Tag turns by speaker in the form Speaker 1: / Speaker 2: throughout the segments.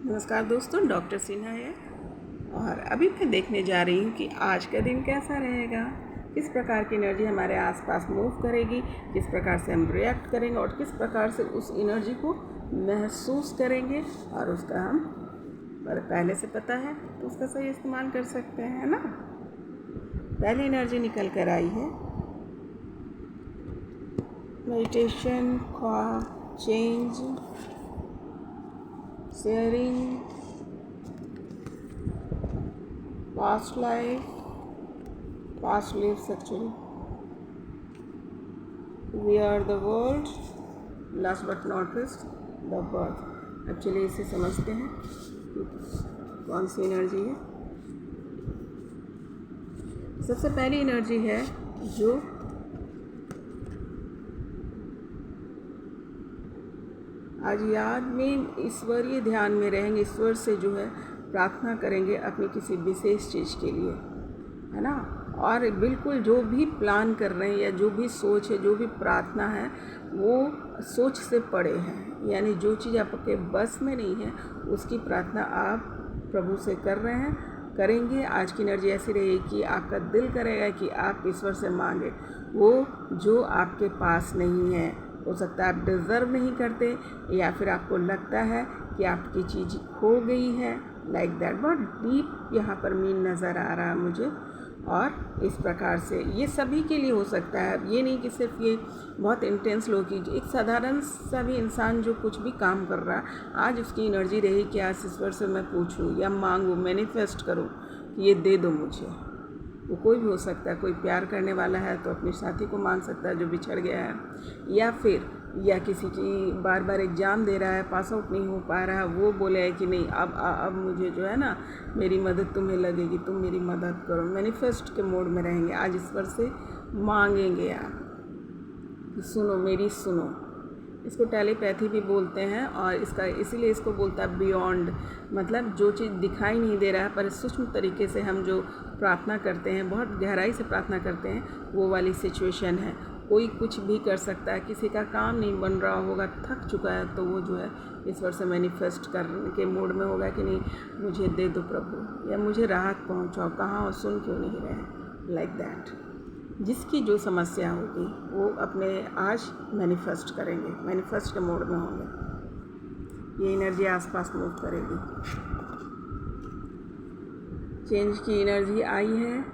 Speaker 1: नमस्कार दोस्तों, डॉक्टर सिन्हा है। और अभी मैं देखने जा रही हूँ कि आज का दिन कैसा रहेगा, किस प्रकार की एनर्जी हमारे आसपास मूव करेगी, किस प्रकार से हम रिएक्ट करेंगे और किस प्रकार से उस एनर्जी को महसूस करेंगे और उसका हम पहले से पता है तो उसका सही इस्तेमाल कर सकते हैं, है ना। पहली एनर्जी निकल कर आई है मेडिटेशन, ख्वाब, change, sharing, past lives actually. We are the world, last but not least the birth. Actually इसे समझते हैं कि कौन सी एनर्जी है। सबसे पहली एनर्जी है जो आज याद में ईश्वरीय ध्यान में रहेंगे, ईश्वर से जो है प्रार्थना करेंगे अपनी किसी विशेष चीज़ के लिए, है ना। और बिल्कुल जो भी प्लान कर रहे हैं या जो भी सोच है, जो भी प्रार्थना है, वो सोच से परे हैं। यानी जो चीज़ आपके बस में नहीं है उसकी प्रार्थना आप प्रभु से कर रहे हैं, करेंगे। आज की एनर्जी ऐसी रहेगी कि आपका दिल करेगा कि आप ईश्वर से मांगे वो जो आपके पास नहीं है। हो सकता है आप डिज़र्व नहीं करते या फिर आपको लगता है कि आपकी चीज़ खो गई है, लाइक दैट। बहुत डीप यहाँ पर मीन नज़र आ रहा है मुझे। और इस प्रकार से ये सभी के लिए हो सकता है, ये नहीं कि सिर्फ ये बहुत इंटेंस लोग की। एक साधारण सा भी इंसान जो कुछ भी काम कर रहा है, आज उसकी एनर्जी रही कि आज ईश्वर से मैं पूछूं या मांगूं, मैनिफेस्ट करूं कि ये दे दो मुझे। वो कोई भी हो सकता है, कोई प्यार करने वाला है तो अपने साथी को मांग सकता है जो बिछड़ गया है, या किसी की बार बार एग्ज़ाम दे रहा है, पास आउट नहीं हो पा रहा है, वो बोले है कि नहीं अब मुझे जो है ना मेरी मदद तुम्हें लगेगी, तुम मेरी मदद करो। मैनिफेस्ट के मोड में रहेंगे, आज ईश्वर से मांगेंगे आप कि सुनो मेरी, सुनो। इसको टेलीपैथी भी बोलते हैं और इसका इसीलिए इसको बोलता है बियॉन्ड। मतलब जो चीज़ दिखाई नहीं दे रहा है पर सूक्ष्म तरीके से हम जो प्रार्थना करते हैं, बहुत गहराई से प्रार्थना करते हैं, वो वाली सिचुएशन है। कोई कुछ भी कर सकता है, किसी का काम नहीं बन रहा होगा, थक चुका है, तो वो जो है ईश्वर से मैनिफेस्ट करने के मूड में होगा कि नहीं मुझे दे दो प्रभु, या मुझे राहत पहुंचाओ, कहाँ हो, सुन क्यों नहीं रहे, लाइक दैट। जिसकी जो समस्या होगी वो अपने आज मैनिफेस्ट करेंगे, मैनिफेस्ट के मोड में होंगे। ये एनर्जी आसपास मूव करेगी। चेंज की एनर्जी आई है,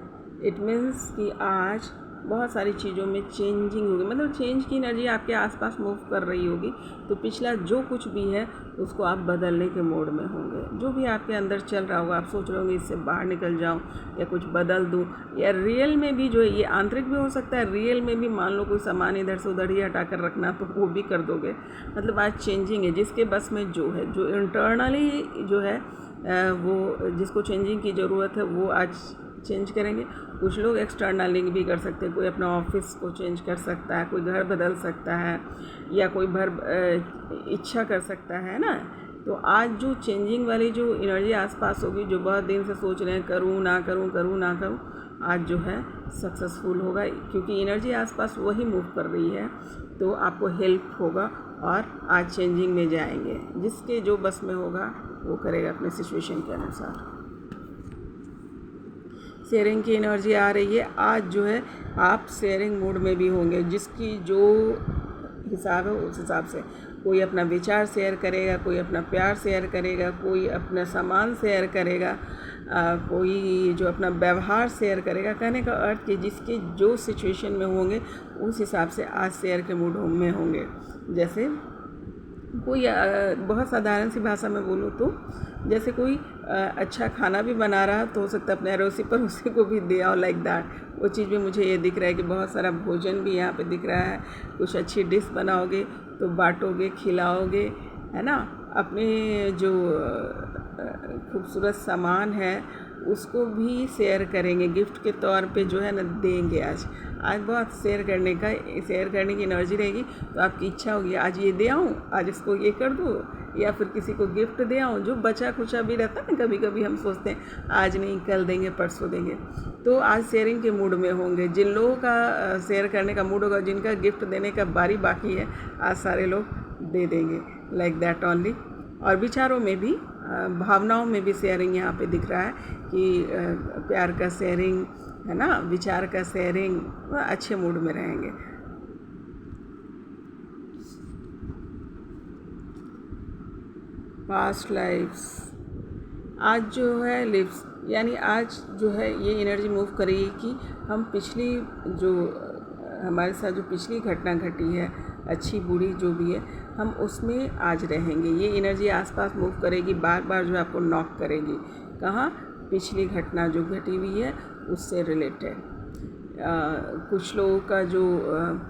Speaker 1: इट मीन्स कि आज बहुत सारी चीज़ों में चेंजिंग होगी। मतलब चेंज की एनर्जी आपके आसपास मूव कर रही होगी, तो पिछला जो कुछ भी है उसको आप बदलने के मोड में होंगे। जो भी आपके अंदर चल रहा होगा, आप सोच रहे होंगे इससे बाहर निकल जाऊं या कुछ बदल दूं, या रियल में भी जो है, ये आंतरिक भी हो सकता है, रियल में भी मान लो कोई सामान इधर से उधर ही हटा कर रखना, तो वो भी कर दोगे। मतलब आज चेंजिंग है, जिसके बस में जो है, जो इंटरनली जो है वो जिसको चेंजिंग की ज़रूरत है वो आज चेंज करेंगे। कुछ लोग एक्सटर्नली भी कर सकते हैं, कोई अपना ऑफिस को चेंज कर सकता है, कोई घर बदल सकता है, या कोई इच्छा कर सकता है ना। तो आज जो चेंजिंग वाली जो एनर्जी आसपास होगी, जो बहुत दिन से सोच रहे हैं करूँ ना करूँ, करूँ ना करूँ, आज जो है सक्सेसफुल होगा, क्योंकि एनर्जी आसपास वही मूव कर रही है, तो आपको हेल्प होगा और आज चेंजिंग में जाएंगे। जिसके जो बस में होगा वो करेगा अपने सिचुएशन के अनुसार। शेयरिंग की एनर्जी आ रही है, आज जो है आप शेयरिंग मूड में भी होंगे। जिसकी जो हिसाब है उस हिसाब से कोई अपना विचार शेयर करेगा, कोई अपना प्यार शेयर करेगा, कोई अपना सामान शेयर करेगा, कोई जो अपना व्यवहार शेयर करेगा। कहने का अर्थ कि जिसके जो सिचुएशन में होंगे उस हिसाब से आज शेयर के मूड में होंगे। जैसे कोई बहुत साधारण सी भाषा में बोलूँ तो जैसे कोई अच्छा खाना भी बना रहा तो हो सकता है अपने अड़ोसी पर उसी को भी दे आओ, लाइक दैट। वो चीज़ भी मुझे ये दिख रहा है कि बहुत सारा भोजन भी यहाँ पे दिख रहा है। कुछ अच्छी डिश बनाओगे तो बांटोगे, खिलाओगे, है ना। अपने जो खूबसूरत सामान है उसको भी शेयर करेंगे, गिफ्ट के तौर पे जो है ना देंगे। आज बहुत शेयर करने की एनर्जी रहेगी। तो आपकी इच्छा होगी आज ये दे आऊँ, आज इसको ये कर दूँ, या फिर किसी को गिफ्ट दे आऊँ। जो बचा खुचा भी रहता है ना, कभी कभी हम सोचते हैं आज नहीं कल देंगे, परसों देंगे, तो आज शेयरिंग के मूड में होंगे। जिन लोगों का शेयर करने का मूड होगा, जिनका गिफ्ट देने का बारी बाकी है, आज सारे लोग दे देंगे, लाइक दैट ओनली। और विचारों में भी भावनाओं में भी शेयरिंग यहाँ पे दिख रहा है कि प्यार का शेयरिंग है ना, विचार का शेयरिंग, अच्छे मूड में रहेंगे। पास्ट लाइफ्स, आज जो है लिव्स, यानी आज जो है ये एनर्जी मूव करेगी कि हम पिछली जो हमारे साथ जो पिछली घटना घटी है, अच्छी बुरी जो भी है, हम उसमें आज रहेंगे। ये एनर्जी आसपास मूव करेगी, बार बार जो आपको नॉक करेगी। कहाँ? पिछली घटना जो घटी हुई है उससे रिलेटेड। कुछ लोगों का जो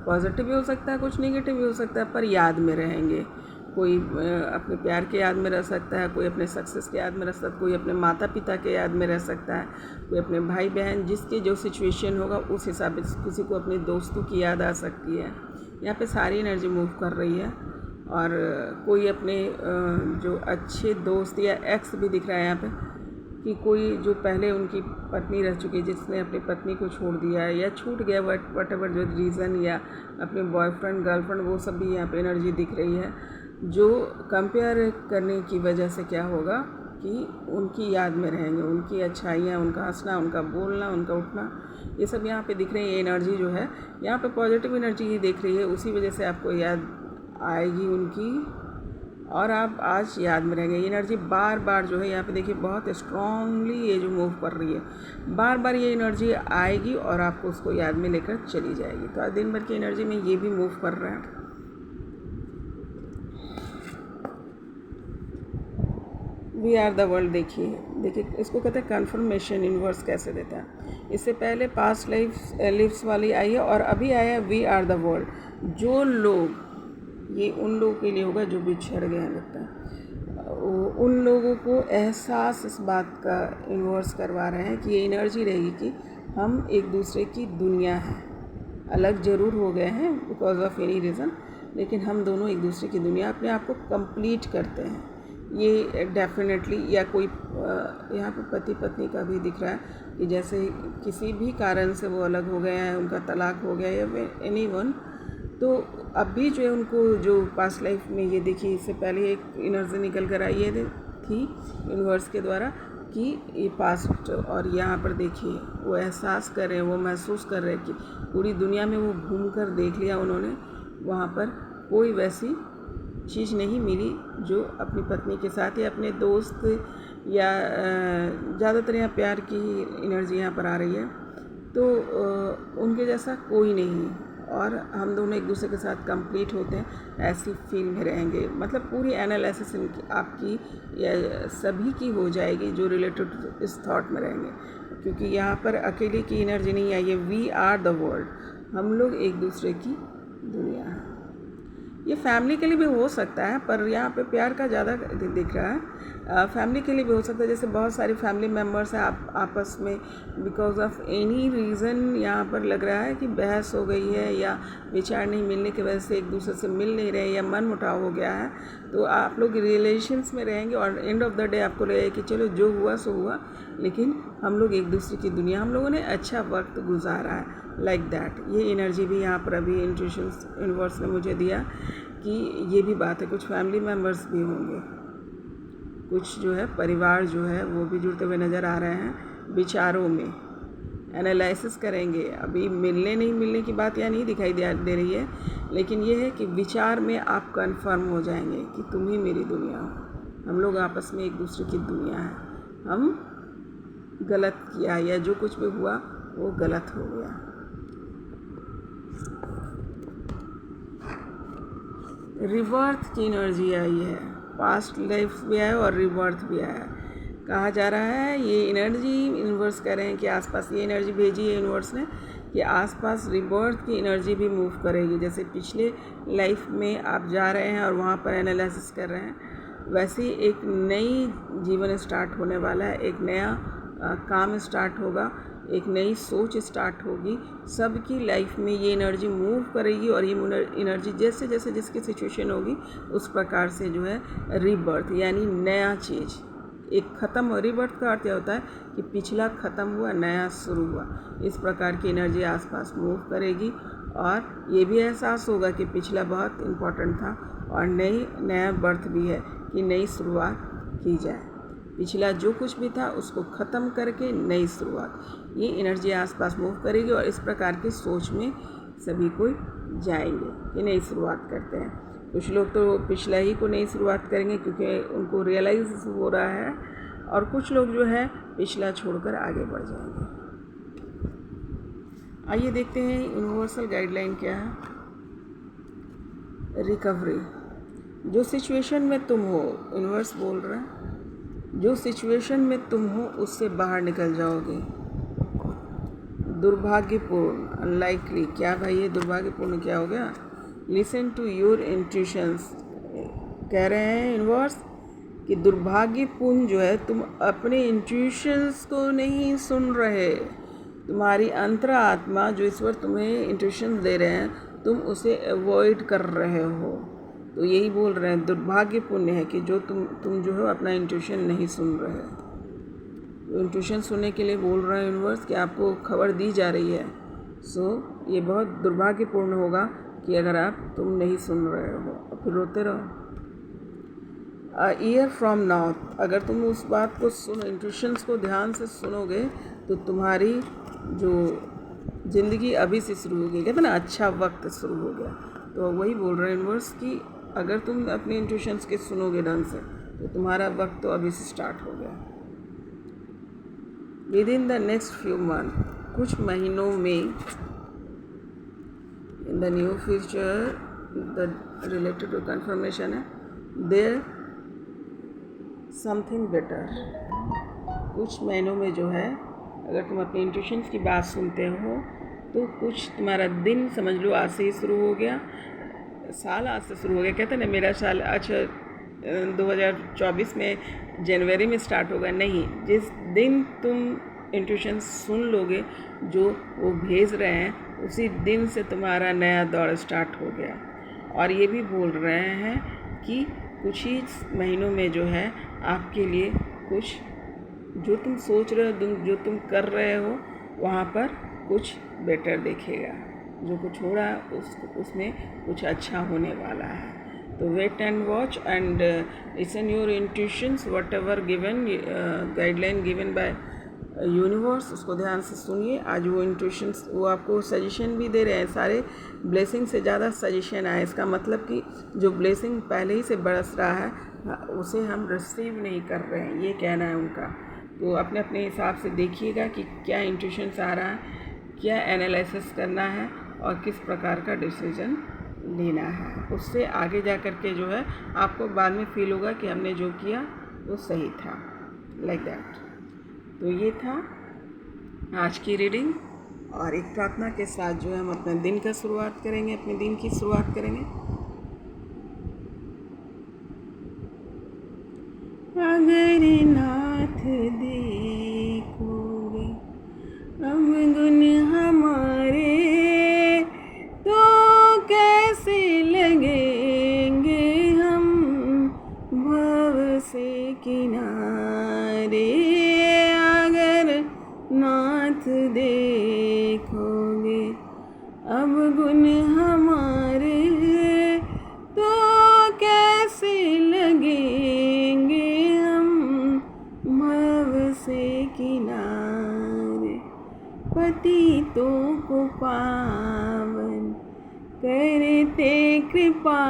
Speaker 1: पॉजिटिव भी हो सकता है, कुछ नेगेटिव भी हो सकता है, पर याद में रहेंगे। कोई अपने प्यार के याद में रह सकता है, कोई अपने सक्सेस के याद में रह सकता है, कोई अपने माता पिता के याद में रह सकता है, कोई अपने भाई बहन, जिसके जो सिचुएशन होगा उस हिसाब से किसी को अपने दोस्तों की याद आ सकती है। यहाँ पे सारी एनर्जी मूव कर रही है। और कोई अपने जो अच्छे दोस्त या एक्स भी दिख रहा है यहाँ पे, कि कोई जो पहले उनकी पत्नी रह चुकी है, जिसने अपनी पत्नी को छोड़ दिया है या छूट गया, वट एवर जो रीज़न, या अपने बॉयफ्रेंड गर्लफ्रेंड, वो सब भी यहाँ पे एनर्जी दिख रही है। जो कंपेयर करने की वजह से क्या होगा कि उनकी याद में रहेंगे, उनकी अच्छाइयाँ, उनका हंसना, उनका बोलना, उनका उठना, ये सब यहाँ पे दिख रही है। एनर्जी जो है यहाँ पे पॉजिटिव एनर्जी ही दिख रही है, उसी वजह से आपको याद आएगी उनकी और आप आज याद में रहेंगे। ये एनर्जी बार बार जो है यहाँ पे देखिए बहुत स्ट्रांगली ये जो मूव कर रही है, बार बार ये एनर्जी आएगी और आपको उसको याद में लेकर चली जाएगी। तो आज दिन भर की एनर्जी में ये भी मूव कर रहा है। वी आर द वर्ल्ड, देखिए इसको कहते हैं कन्फर्मेशन। यूनिवर्स कैसे देता है? इससे पहले पास्ट लिव्स वाली आई है और अभी आया वी आर द वर्ल्ड। जो लोग, ये उन लोगों के लिए होगा जो बिछड़ गए हैं, लगता है उन लोगों को एहसास इस बात का यूनिवर्स करवा रहे हैं कि ये एनर्जी रहेगी कि हम एक दूसरे की दुनिया है। अलग ज़रूर हो गए हैं बिकॉज ऑफ एनी रीज़न, लेकिन हम दोनों एक दूसरे की दुनिया अपने आप को कंप्लीट करते हैं। ये डेफिनेटली, या कोई यहाँ पे पति पत्नी का भी दिख रहा है कि जैसे किसी भी कारण से वो अलग हो गए हैं, उनका तलाक हो गया या एनीवन, तो अभी जो है उनको जो पास्ट लाइफ में ये देखिए, इससे पहले एक एनर्जी निकल कर आई है थी यूनिवर्स के द्वारा कि ये पास्ट, और यहाँ पर देखिए वो एहसास कर रहे हैं, वो महसूस कर रहे हैं कि पूरी दुनिया में वो घूम कर देख लिया उन्होंने, वहाँ पर कोई वैसी चीज़ नहीं मिली जो अपनी पत्नी के साथ या अपने दोस्त, या ज़्यादातर यहाँ प्यार की एनर्जी यहाँ पर आ रही है। तो उनके जैसा कोई नहीं, और हम दोनों एक दूसरे के साथ कंप्लीट होते हैं, ऐसी फील में रहेंगे। मतलब पूरी एनालिसिस आपकी या सभी की हो जाएगी जो रिलेटेड इस थॉट में रहेंगे, क्योंकि यहाँ पर अकेले की एनर्जी नहीं आई है। वी आर द वर्ल्ड, हम लोग एक दूसरे की दुनिया है। ये फैमिली के लिए भी हो सकता है, पर यहाँ पे प्यार का ज़्यादा दिख रहा है। फैमिली के लिए भी हो सकता है, जैसे बहुत सारी फैमिली मेम्बर्स हैं आपस में बिकॉज ऑफ एनी रीज़न यहाँ पर लग रहा है कि बहस हो गई है, या विचार नहीं मिलने की वजह से एक दूसरे से मिल नहीं रहे, या मन मुटाव हो गया है, तो आप लोग रिलेशंस में रहेंगे और एंड ऑफ द डे आपको लगेगा कि चलो जो हुआ सो हुआ, लेकिन हम लोग एक दूसरे की दुनिया, हम लोगों ने अच्छा वक्त गुजारा है, लाइक दैट। ये एनर्जी भी यहाँ पर अभी इंट्यूशंस यूनिवर्स ने मुझे दिया कि ये भी बात है। कुछ फैमिली मेम्बर्स भी होंगे, कुछ जो है परिवार जो है वो भी जुड़ते हुए नज़र आ रहे हैं। विचारों में एनालिसिस करेंगे, अभी मिलने नहीं मिलने की बात यहाँ नहीं दिखाई दे रही है, लेकिन ये है कि विचार में आप कन्फर्म हो जाएंगे कि तुम ही मेरी दुनिया हो, हम लोग आपस में एक दूसरे की दुनिया है, हम गलत किया या जो कुछ भी हुआ वो गलत हो गया। रिबर्थ की एनर्जी आई है, पास्ट लाइफ भी आया और रिबर्थ भी आया। कहा जा रहा है ये एनर्जी यूनिवर्स कह रहे हैं कि आसपास ये एनर्जी भेजी है यूनिवर्स ने कि आसपास रिबर्थ की एनर्जी भी मूव करेगी। जैसे पिछले लाइफ में आप जा रहे हैं और वहाँ पर एनालिसिस कर रहे हैं, वैसे ही एक नई जीवन स्टार्ट होने वाला है, एक नया काम स्टार्ट होगा, एक नई सोच स्टार्ट होगी। सबकी लाइफ में ये एनर्जी मूव करेगी और ये एनर्जी जैसे जैसे जिसकी सिचुएशन होगी उस प्रकार से जो है रीबर्थ, यानी नया चीज़, एक ख़त्म। रीबर्थ का अर्थ क्या होता है कि पिछला ख़त्म हुआ, नया शुरू हुआ। इस प्रकार की एनर्जी आसपास मूव करेगी और ये भी एहसास होगा कि पिछला बहुत इम्पोर्टेंट था और नया बर्थ भी है कि नई शुरुआत की जाए। पिछला जो कुछ भी था उसको ख़त्म करके नई शुरुआत, ये एनर्जी आसपास मूव करेगी और इस प्रकार की सोच में सभी कोई जाएंगे कि नई शुरुआत करते हैं। कुछ लोग तो पिछला ही को नई शुरुआत करेंगे क्योंकि उनको रियलाइज़ हो रहा है, और कुछ लोग जो है पिछला छोड़कर आगे बढ़ जाएंगे। आइए देखते हैं यूनिवर्सल गाइडलाइन क्या है। रिकवरी, जो सिचुएशन में तुम हो, यूनिवर्स बोल रहा है, जो सिचुएशन में तुम हो उससे बाहर निकल जाओगे। दुर्भाग्यपूर्ण, अनलाइकली, क्या भाई ये दुर्भाग्यपूर्ण क्या हो गया? लिसन टू योर इंट्यूशंस, कह रहे हैं यूनिवर्स कि दुर्भाग्यपूर्ण जो है तुम अपने इंट्यूशंस को नहीं सुन रहे। तुम्हारी अंतरा आत्मा जो ईश्वर तुम्हें इंट्यूशन दे रहे हैं तुम उसे अवॉइड कर रहे हो। तो यही बोल रहे हैं दुर्भाग्यपूर्ण है कि जो तुम जो है अपना इंट्यूशन नहीं सुन रहे। तो इंट्यूशन सुनने के लिए बोल रहे हैं यूनिवर्स कि आपको खबर दी जा रही है। ये बहुत दुर्भाग्यपूर्ण होगा कि अगर तुम नहीं सुन रहे हो और फिर रोते रहो। ईयर फ्रॉम नाउ, अगर तुम उस बात को सुनो, इंट्यूशंस को ध्यान से सुनोगे तो तुम्हारी जो ज़िंदगी अभी से शुरू हो गई, कहते ना अच्छा वक्त शुरू हो गया। तो वही बोल रहे हैं यूनिवर्स कि अगर तुम अपने इंट्यूशंस के सुनोगे ढंग से तो तुम्हारा वक्त तो अभी से स्टार्ट हो गया। Within the next few month, कुछ महीनों में, in the new future, the related to confirmation है, देयर समथिंग बेटर। कुछ महीनों में जो है अगर तुम अपने इंट्यूशंस की बात सुनते हो तो कुछ तुम्हारा दिन समझ लो आज से ही शुरू हो गया, साल आज से शुरू हो गया। कहते हैं ना मेरा साल अच्छा 2024 में जनवरी में स्टार्ट होगा, नहीं, जिस दिन तुम इंट्यूशन सुन लोगे जो वो भेज रहे हैं उसी दिन से तुम्हारा नया दौर स्टार्ट हो गया। और ये भी बोल रहे हैं कि कुछ ही महीनों में जो है आपके लिए कुछ जो तुम सोच रहे हो, जो तुम कर रहे हो वहाँ पर कुछ बेटर दिखेगा। जो कुछ हो रहा है उसमें कुछ अच्छा होने वाला है। तो wait and watch and listen your intuitions, whatever given guideline given by universe, उसको ध्यान से सुनिए। आज वो इंट्यूशंस वो आपको सजेशन भी दे रहे हैं, सारे ब्लेसिंग से ज़्यादा सजेशन आए। इसका मतलब कि जो ब्लेसिंग पहले ही से बरस रहा है उसे हम रिसीव नहीं कर रहे हैं, ये कहना है उनका। तो अपने अपने हिसाब से देखिएगा कि क्या इंट्यूशंस आ रहा है, क्या एनालिसिस करना है और किस प्रकार का डिसीजन लेना है। उससे आगे जा कर के जो है आपको बाद में फील होगा कि हमने जो किया वो सही था, लाइक दैट। तो ये था आज की रीडिंग, और एक प्रार्थना के साथ जो है हम अपने दिन का शुरुआत करेंगे, अपने दिन की शुरुआत करेंगे। अगर नाथ देखोगे अब गुण हमारे तो कैसे लगेंगे हम भव से किनारे। अगर नाथ देखोगे अब गुण हमारे तो कैसे लगेंगे हम भव से किनारे। पतितों को पावन करते कृपा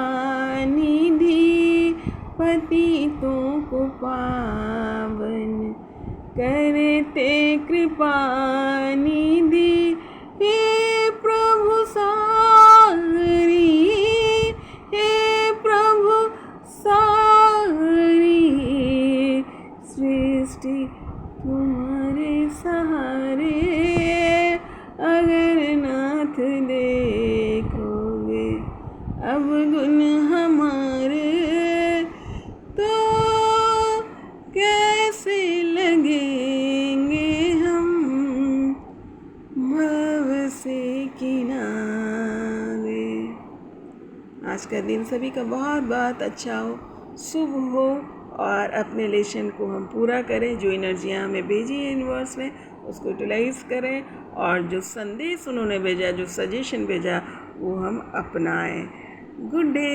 Speaker 1: निधि, पतितों को पावन करते कृपा निधि। हे प्रभु सारी, हे प्रभु सारी सृष्टि तुम्हारे सहारे। अगर नाथ देखोगे अब गुण हमारे तो कैसे लगेंगे हम भव से किनारे। आज का दिन सभी का बहुत बहुत अच्छा हो, शुभ हो, और अपने लेशन को हम पूरा करें। जो एनर्जियाँ हमें भेजी है यूनिवर्स ने उसको यूटिलाइज़ करें, और जो संदेश उन्होंने भेजा, जो सजेशन भेजा वो हम अपनाएं। Good day.